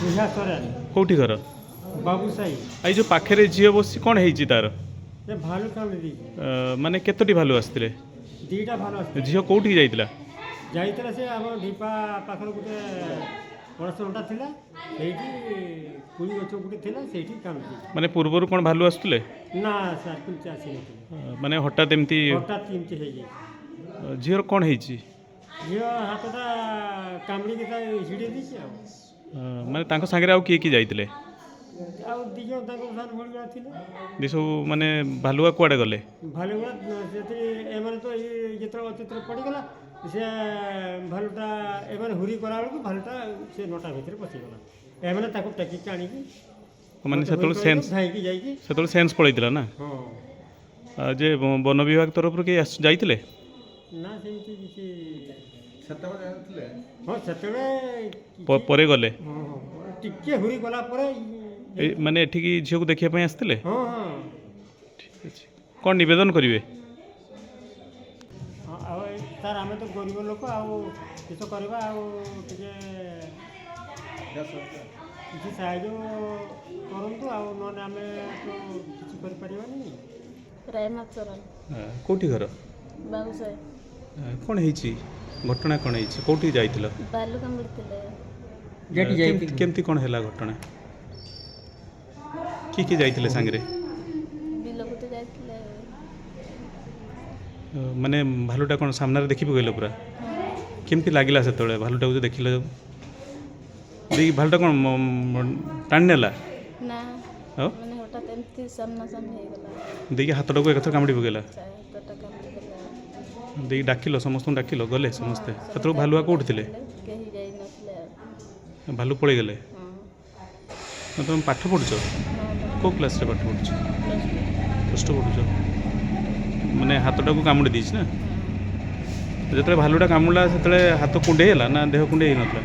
कौटी घर बाबू साई आई जो पाखे झील बस कौन है तार ये भालू कामड़ी दी माने केतोटी भालू आसते दीटा भालू आसते झील कौटी जाइला जाइतला से हम ढिपा पाखर गोटे पड़ोसटा थिला सेठी कुड़ी गछ गोटे थिला सेठी कामड़ी माने पूर्वर कौन भालू आसुले ना सर कुछ आसी नहीं माने हठात एमती हठात चिमची हे जे झील कौन है झील हातटा कामड़ी के हिड़ी दीची माने तांको सांगे आउ किए किए जाइतले आ दिजो ताको सान भड़िया थिला दे सब माने भालुआ कुआडे गले भालुआ से एमाने तो जेतर अचित्र पड़ी गला से भालुटा एमाने हुरी करा बेलू भालुटा से नोटा भितर पसी गला एमाने ताको टेकी आनी माने सेतल सेंस धाइकी जाइकी सेतल सेंस पळैतिला ना हां जे वन विभाग तरफ के जाइतले ना सेमती किसी ସେତେବେଳେ ଜାଣିଥିଲେ हां सेतबे परे गले हां टिके हुरी गला परे माने एठी की झील को देखिया पई आस्तिले हां हां ठीक अछि कोन निवेदन करिवे आ तार आमे तो गरीब लोक आ किछ करबा आ टिके किसी साहाय्य करंतु आ नने आमे तो किछ कर परिबानी रायमाचरण कोठी घर बाबूसाई कौन है घटना कौन है कौटी जाइतिल बालू कामुड़िथिले जेटी जाइती केमती कौन है घटना किए जाइतिले सांगरे बिलକୁ ତ ଯାଇଥିଲେ माने भालुटा कौन सामने देखि पकइल पूरा केमती लागिला सेतळे भालुटा को देखिले देख भालुटा कौन टाणी नेला ନା ଆଉ ମାନେ ହଠାତ୍ ଏମିତି ସାମ୍ନା ସାମ୍ନି ହେଇଗଲା देखि हाथटा को एकथर कामड़ी पकइला ହାତଟା କାମୁଡ଼ିଦେଲା देखि डाकिल समस्त डाकिल गले समस्ते सेतळे भालुआ कोठी थिले କେହି ଯାଇନଥିଲେ ଆଉ भालु पळै गेले ହଁ तुम पाठ पढ़ुछ को क्लास रे पाठ पढ़ुछ कष्ट पढ़ुछ माने हाथटा को कामुड़ी दीछ ना जेतले भालुटा कामुडला सेतले हाथ कुंडे होला ना देह कुंडे नथला